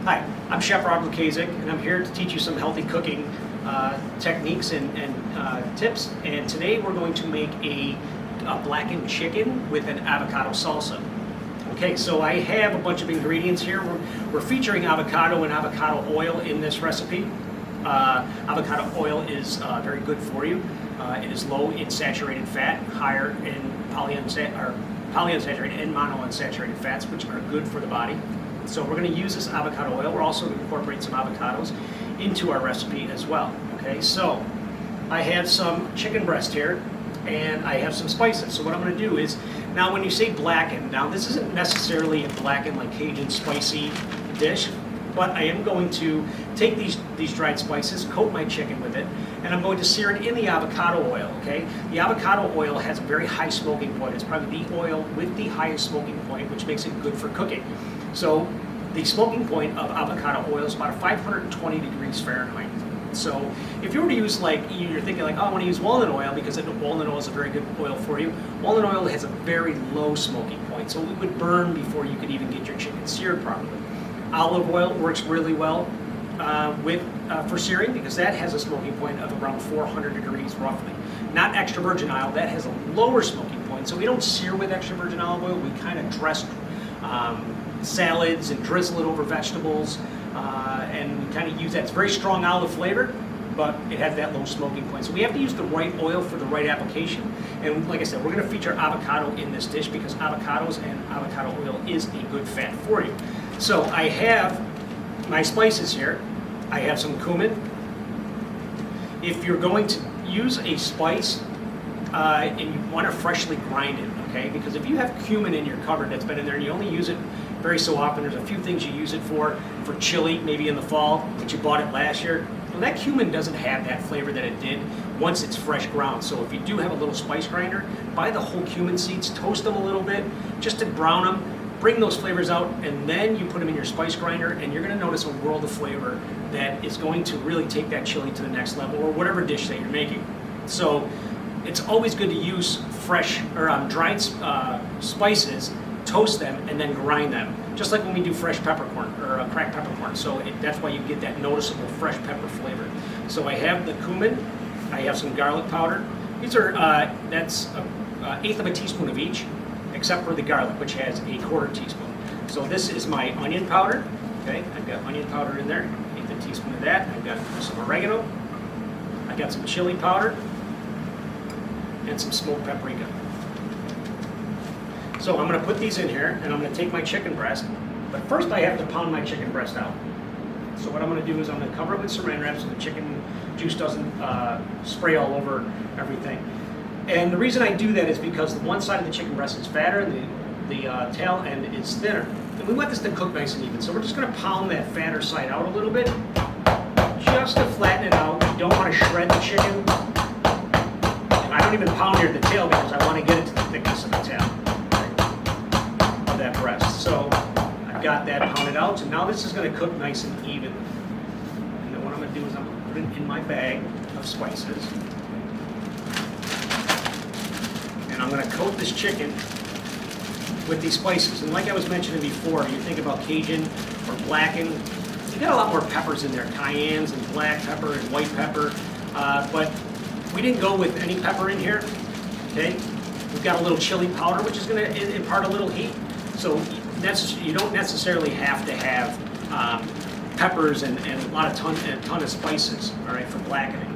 Hi, I'm Chef Rob Lukasik, and I'm here to teach you some healthy cooking techniques and tips. And today we're going to make a blackened chicken with an avocado salsa. Okay, so I have a bunch of ingredients here. We're featuring avocado and avocado oil in this recipe. Avocado oil is very good for you. It is low in saturated fat, higher in polyunsaturated and monounsaturated fats, which are good for the body. So we're going to use this avocado oil. We're also going to incorporate some avocados into our recipe as well. Okay, so I have some chicken breast here, and I have some spices. So what I'm going to do is, now when you say blackened, now this isn't necessarily a blackened like Cajun spicy dish, but I am going to take these dried spices, coat my chicken with it, and I'm going to sear it in the avocado oil, okay? The avocado oil has a very high smoking point. It's probably the oil with the highest smoking point, which makes it good for cooking. So the smoking point of avocado oil is about 520 degrees Fahrenheit. So if you were to use, like, you're thinking like, oh, I want to use walnut oil because walnut oil is a very good oil for you. Walnut oil has a very low smoking point, so it would burn before you could even get your chicken seared properly. Olive oil works really well for searing because that has a smoking point of around 400 degrees roughly. Not extra virgin oil, that has a lower smoking point, so we don't sear with extra virgin olive oil. We kind of dress salads and drizzle it over vegetables, and we kind of use that. It's very strong olive flavor, but it has that low smoking point. So we have to use the right oil for the right application. And like I said, we're going to feature avocado in this dish because avocados and avocado oil is a good fat for you. So I have my spices here. I have some cumin. If you're going to use a spice and you want to freshly grind it, okay? Because if you have cumin in your cupboard that's been in there and you only use it very so often, there's a few things you use it for chili, maybe in the fall, but you bought it last year. Well, that cumin doesn't have that flavor that it did once it's fresh ground. So if you do have a little spice grinder, buy the whole cumin seeds, toast them a little bit, just to brown them, bring those flavors out, and then you put them in your spice grinder, and you're going to notice a world of flavor that is going to really take that chili to the next level, or whatever dish that you're making. So it's always good to use fresh or dried spices, toast them, and then grind them, just like when we do fresh peppercorn or cracked peppercorn. So that's why you get that noticeable fresh pepper flavor. So I have the cumin, I have some garlic powder. These are that's an eighth of a teaspoon of each, except for the garlic, which has a quarter teaspoon. So this is my onion powder. Okay, I've got onion powder in there, eighth of a teaspoon of that. I've got some oregano. I got some chili powder and some smoked paprika. So I'm going to put these in here, and I'm going to take my chicken breast, but first I have to pound my chicken breast out. So what I'm going to do is I'm going to cover it with saran wrap so the chicken juice doesn't spray all over everything. And the reason I do that is because the one side of the chicken breast is fatter and the tail end is thinner. And we want this to cook nice and even, so we're just going to pound that fatter side out a little bit, just to flatten it out. You don't want to shred the chicken. And I don't even pound near the tail because I want to get it to the thickness of the tail of that breast. So I've got that pounded out, so now this is going to cook nice and even. And then what I'm going to do is I'm going to put it in my bag of spices. And I'm going to coat this chicken with these spices. And like I was mentioning before, you think about Cajun or blackened, you got a lot more peppers in there, cayennes and black pepper and white pepper, but we didn't go with any pepper in here, okay? We've got a little chili powder, which is going to impart a little heat. So you don't necessarily have to have peppers and a ton of spices, all right, for blackening.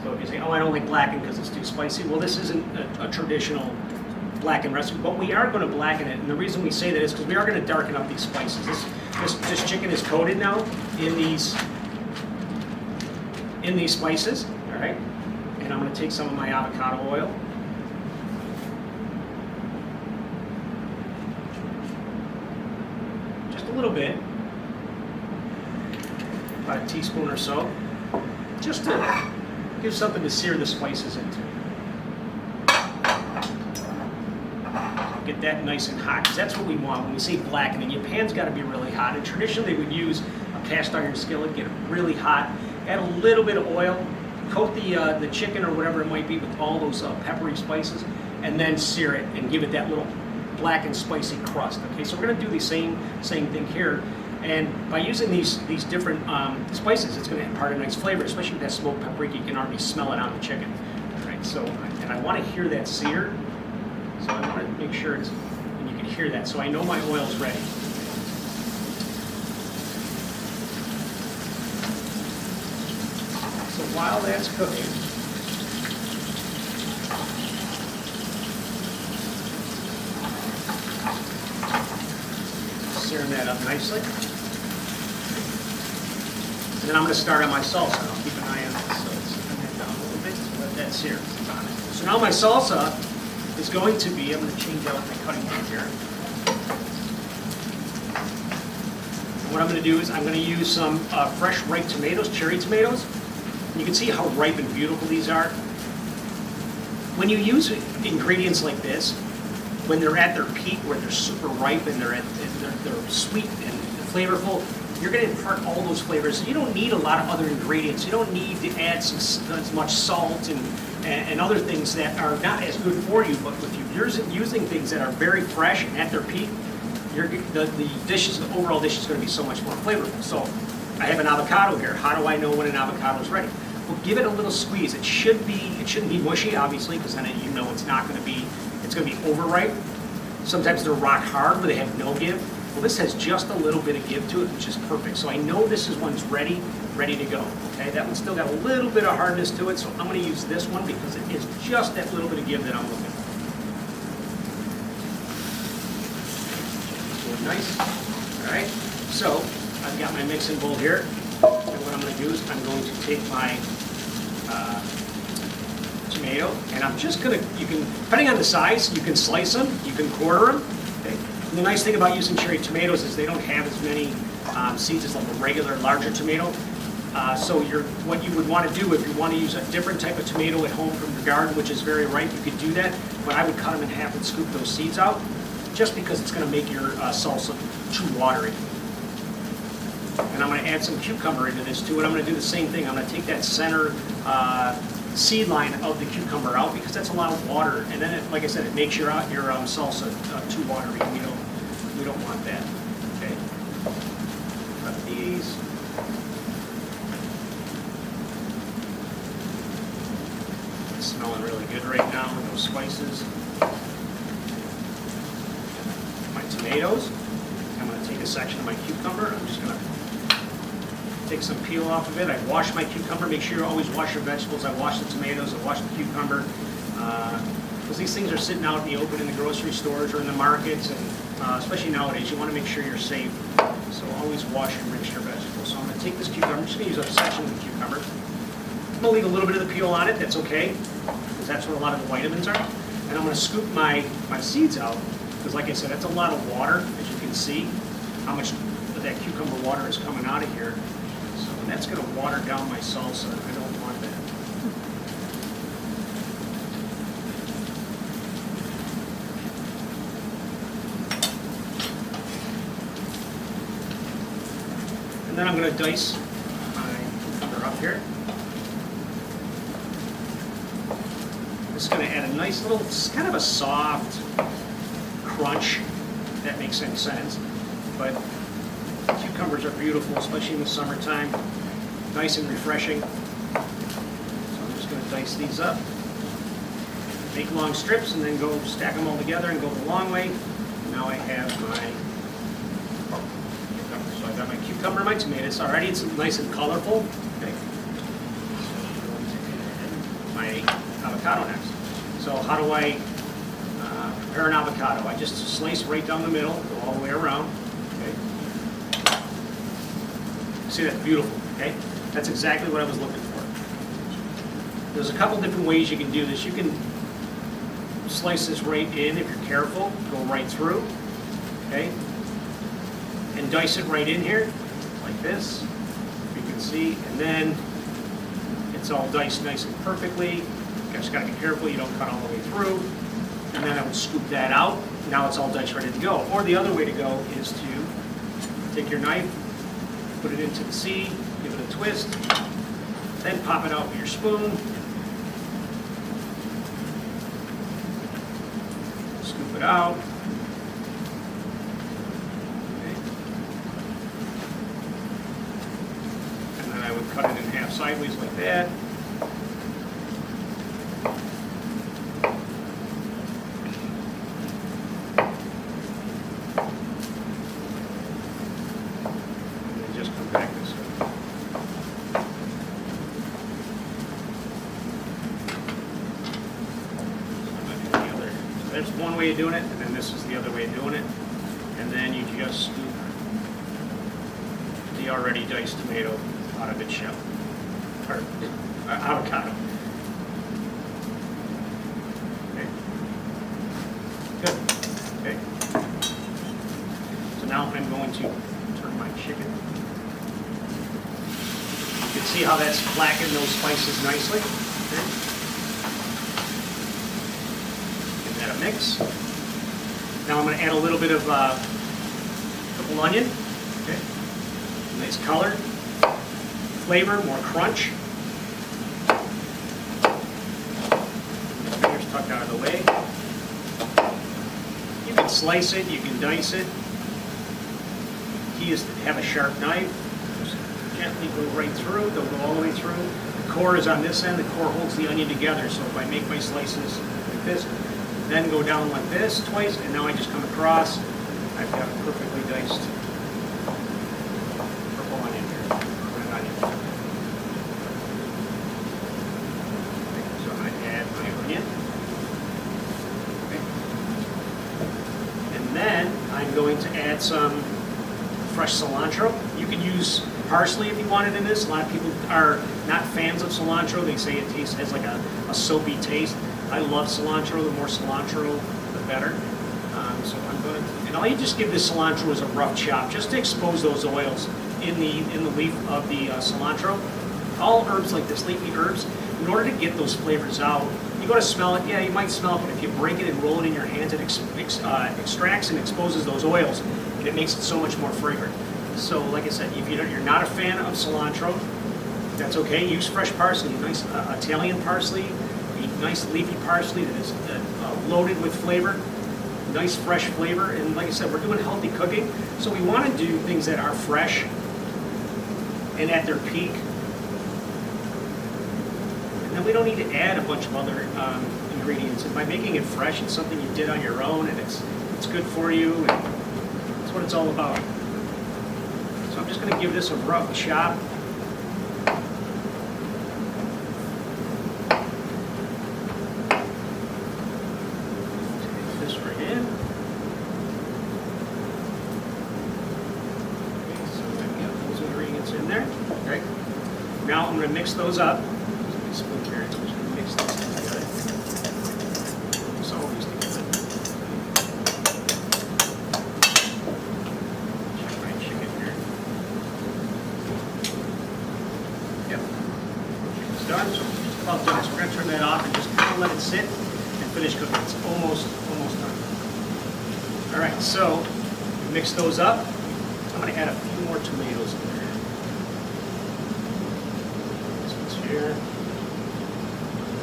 So if you say, oh, I don't like blackened because it's too spicy, well, this isn't a traditional blackened recipe, but we are going to blacken it. And the reason we say that is because we are going to darken up these spices. This chicken is coated now in these spices, all right? And I'm going to take some of my avocado oil. Just a little bit, about a teaspoon or so, just to give something to sear the spices into. Get that nice and hot, because that's what we want when we say blackening. Your pan's got to be really hot, and traditionally we would use a cast iron skillet, get it really hot, add a little bit of oil, coat the chicken or whatever it might be with all those peppery spices, and then sear it and give it that little black and spicy crust. Okay, so we're going to do the same thing here. And by using these different spices, it's going to impart a nice flavor, especially with that smoked paprika. You can already smell it on the chicken. All right, so, and I want to hear that sear, so I want to make sure it's, and you can hear that, so I know my oil's ready. So while that's cooking, searing that up nicely. And then I'm going to start on my salsa. I'll keep an eye on this. So it's turn that down a little bit so let that sear on it. So now my salsa is going to be, I'm going to change out my cutting board here. And what I'm going to do is I'm going to use some fresh ripe tomatoes, cherry tomatoes. And you can see how ripe and beautiful these are. When you use ingredients like this, when they're at their peak, where they're super ripe and they're sweet and flavorful, you're going to impart all those flavors. So you don't need a lot of other ingredients. You don't need to add as much salt and other things that are not as good for you. But if you're using things that are very fresh and at their peak, the overall dish is going to be so much more flavorful. So I have an avocado here. How do I know when an avocado is ready? Well, give it a little squeeze. It shouldn't be mushy, obviously, because then you know it's going to be overripe. Sometimes they're rock hard where they have no give. Well, this has just a little bit of give to it, which is perfect. So I know this one's ready to go. Okay, that one's still got a little bit of hardness to it, so I'm going to use this one because it is just that little bit of give that I'm looking for. Nice. All right. So I've got my mixing bowl here, and what I'm going to do is I'm going to take my tomato, and I'm just going to, depending on the size, you can slice them, you can quarter them. Okay. And the nice thing about using cherry tomatoes is they don't have as many seeds as like a regular larger tomato. So what you would want to do if you want to use a different type of tomato at home from your garden, which is very ripe, you could do that. But I would cut them in half and scoop those seeds out, just because it's going to make your salsa too watery. And I'm going to add some cucumber into this too, and I'm going to do the same thing. I'm going to take that center seed line of the cucumber out because that's a lot of water, and then, like I said, it makes your salsa too watery. We don't want that. Okay. Cut these. It's smelling really good right now with those spices. My tomatoes. I'm going to take a section of my cucumber. I'm just going to take some peel off of it. I wash my cucumber. Make sure you always wash your vegetables. I wash the tomatoes. I wash the cucumber. Because these things are sitting out in the open in the grocery stores or in the markets, and especially nowadays, you want to make sure you're safe. So always wash and rinse your vegetables. So I'm going to take this cucumber. I'm just going to use a section of the cucumber. I'm going to leave a little bit of the peel on it. That's okay, because that's where a lot of the vitamins are. And I'm going to scoop my seeds out, because like I said, that's a lot of water, as you can see, how much of that cucumber water is coming out of here. So that's going to water down my salsa. I don't want that. And then I'm going to dice my cucumber up here. This is going to add a nice little, kind of a soft crunch, if that makes any sense. But cucumbers are beautiful, especially in the summertime. Nice and refreshing. So I'm just going to dice these up. Make long strips and then go stack them all together and go the long way. And now I have my cucumber. So I've got my cucumber and my tomatoes. Already it's nice and colorful. Okay. My avocado next. So how do I prepare an avocado? I just slice right down the middle, go all the way around. Okay. See, that's beautiful. Okay, that's exactly what I was looking for. There's a couple different ways you can do this. You can slice this right in if you're careful, go right through. Okay, and dice it right in here, like this. You can see, and then it's all diced nice and perfectly. You just got to be careful you don't cut all the way through. And then I would scoop that out. Now it's all diced ready to go. Or the other way to go is to take your knife, put it into the seed, give it a twist, then pop it out with your spoon. Scoop it out. sideways like that. And just come back this way. There's one way of doing it, and then this is the other way of doing it. And then you just scoop the already diced tomato out of its shell, or avocado. Okay. Good. Okay. So now I'm going to turn my chicken. You can see how that's blackened those spices nicely. Okay. A mix. Now I'm going to add a little bit of purple onion. Okay. Nice color, flavor, more crunch. Fingers tucked out of the way. You can slice it, you can dice it. Key is to have a sharp knife. Just gently go right through. Don't go all the way through. The core is on this end. The core holds the onion together. So if I make my slices like this, then go down like this twice, and now I just come across. I've got a perfectly diced purple onion here. Red onion. Okay, so I add my onion. Okay. And then I'm going to add some fresh cilantro. You can use parsley if you wanted in this. A lot of people are not fans of cilantro. They say it has like a soapy taste. I love cilantro. The more cilantro, the better. So I'm going to, and all you just give this cilantro is a rough chop, just to expose those oils in the leaf of the cilantro. All herbs like this, leafy herbs, in order to get those flavors out, you go to smell it. Yeah, you might smell it, but if you break it and roll it in your hands, it extracts and exposes those oils, and it makes it so much more fragrant. So, like I said, if you're not a fan of cilantro, that's okay. Use fresh parsley, nice Italian parsley. Nice leafy parsley that is loaded with flavor, nice fresh flavor, and like I said, we're doing healthy cooking, so we want to do things that are fresh and at their peak, and then we don't need to add a bunch of other ingredients. And by making it fresh, it's something you did on your own, and it's good for you, and that's what it's all about. So I'm just going to give this a rough chop. Now I'm going to mix those up. Split here, so I'm just going to mix these together. Mix all these together. Check my chicken here. Yep. Chicken's done, so we're just about done. So we're going to turn that off and just kind of let it sit and finish cooking. It's almost done. All right, so mix those up. I'm going to add a few more tomatoes in there. Here.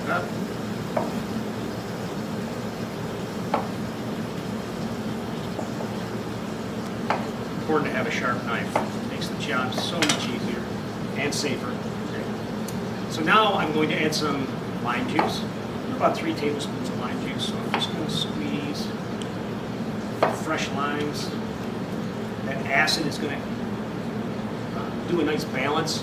Up. Important to have a sharp knife. It makes the job so much easier and safer. Okay. So now I'm going to add some lime juice, about 3 tablespoons of lime juice. So I'm just going to squeeze fresh limes. That acid is going to do a nice balance.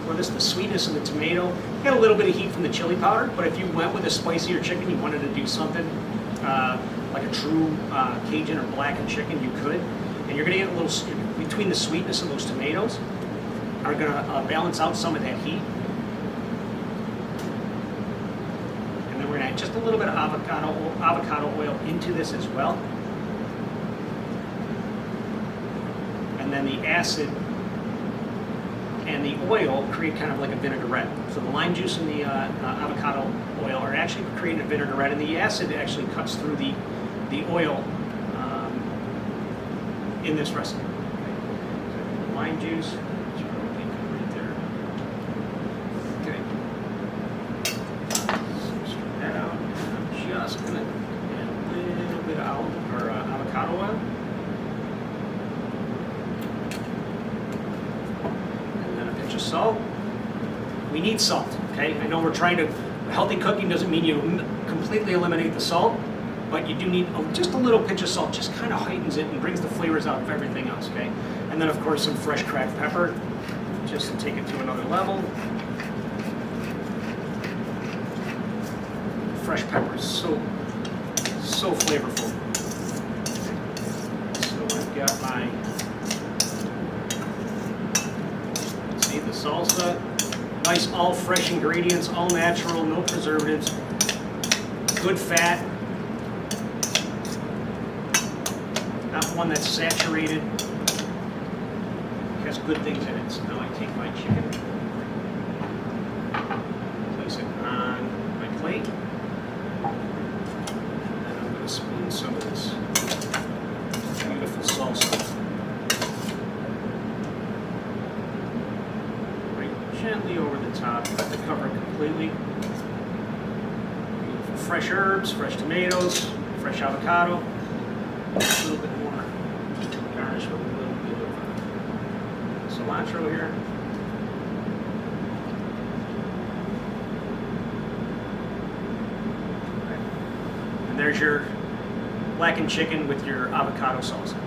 For this, the sweetness of the tomato, had a little bit of heat from the chili powder, but if you went with a spicier chicken, you wanted to do something like a true Cajun or blackened chicken, you could. And you're going to get a little, between the sweetness of those tomatoes, are going to balance out some of that heat. And then we're going to add just a little bit of avocado oil into this as well. And then the acid and the oil create kind of like a vinaigrette. So the lime juice and the avocado oil are actually creating a vinaigrette, and the acid actually cuts through the oil in this recipe. Okay. So lime juice, it's really good right there. Okay. So straighten that out. I'm just gonna add a little bit of avocado oil. Salt. we need salt, okay? I know we're trying to, healthy cooking doesn't mean you completely eliminate the salt, but you do need just a little pinch of salt, just kind of heightens it and brings the flavors out of everything else, okay? And then of course some fresh cracked pepper, just to take it to another level. Fresh pepper is so flavorful. So I've got my, see the salsa, nice all fresh ingredients, all natural, no preservatives, good fat, not one that's saturated, has good things in it. So now I take my chicken, place it on my plate. Spoon some of this beautiful salsa right gently over the top, not to cover it completely. Beautiful fresh herbs, fresh tomatoes, fresh avocado, a little bit more garnish with a little bit of cilantro here. And there's your blackened chicken with your avocado salsa.